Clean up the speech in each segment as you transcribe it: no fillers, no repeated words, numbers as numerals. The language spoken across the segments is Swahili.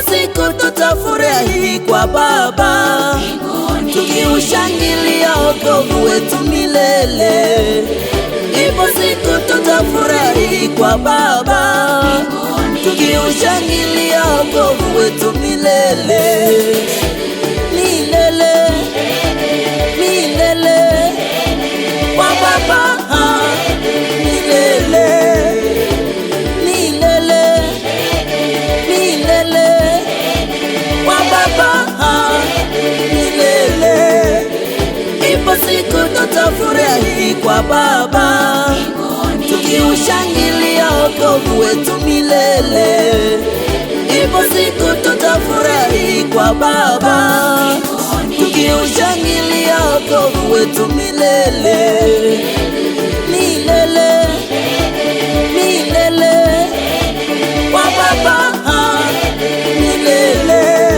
Siku tutafurahi kwa Baba, tukiushangilia wokovu wetu milele. Ipo siku tutafurahi kwa Baba, tukiushangilia wokovu wetu milele. Milele, milele, kwa Baba, milele. Siku tutafurahi kwa Baba, tukiushangilia wokovu wetu milele. Ipo siku tutafurahi kwa Baba, tukiushangilia wokovu wetu milele. Milele, milele, kwa Baba, milele.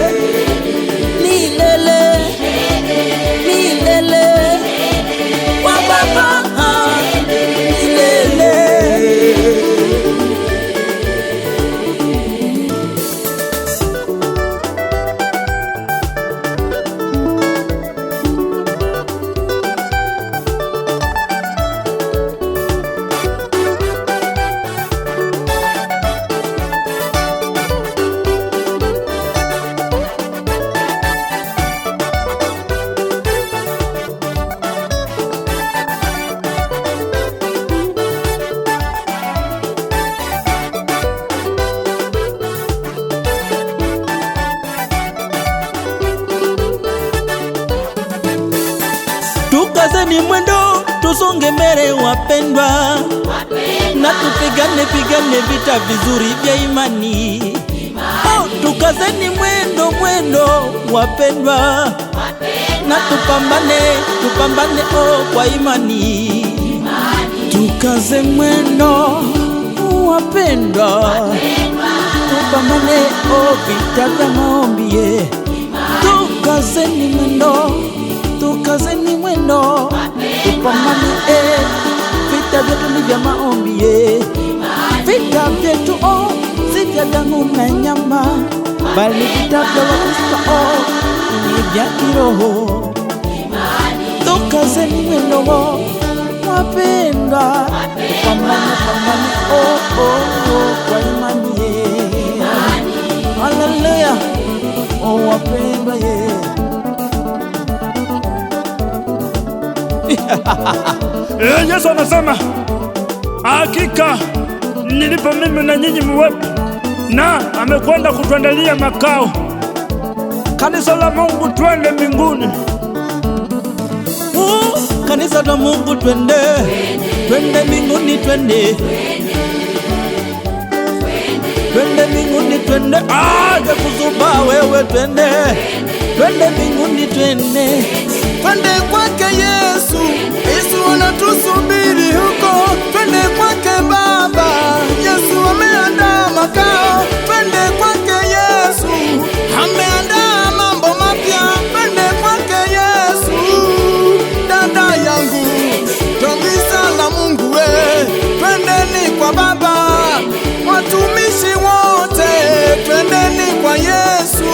Tukazeni mwendo, tusonge mbele wapendwa, na tupigane vita vizuri vya imani. Oh, tukazeni mwendo wapendwa, na tupambane oh kwa imani. Tukaze mwendo wapendwa, tupambane oh vita vya maombi. Tukazeni mwendo, tukazeni mwendo, tupambane vita vyetu ni vya maombi. Vita vyetu oh si vya damu na nyama, bali vita vya Wakristo oh ni vya kiroho. Tukazeni mwendo wapendwa, tupambane oh kwa imani. Haleluya oh wapendwa Yesu anasema hakika nilipo mimi na nyinyi mwepo, na amekwenda kutuandalia makao. Kanisa la Mungu twende mbinguni. Kanisa la Mungu twende mbinguni, twende mbinguni, twende aje kuzuba wewe, twende mbinguni, twende kwake Yesu. Yesu anatusubiri huko, twende kwake Baba. Yesu ameandaa makao, twende kwake Yesu. Ameandaa mambo mapya, twende kwake Yesu. Dada yangu, kanisa la Mungu twendeni kwa Baba. Watumishi wote, twendeni kwa Yesu.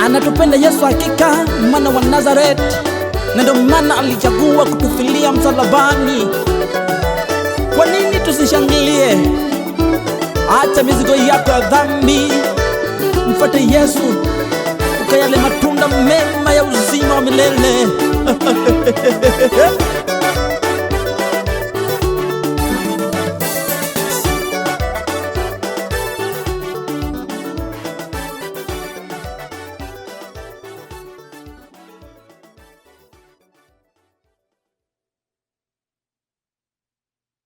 Anatupenda Yesu hakika, mwana wa Nazareth, na ndio maana alichagua kutufilia msalabani. Kwa nini tusishangilie? Acha mizigo yako ya dhambi, mfuate Yesu, ukayale matunda mema ya uzima wa milele.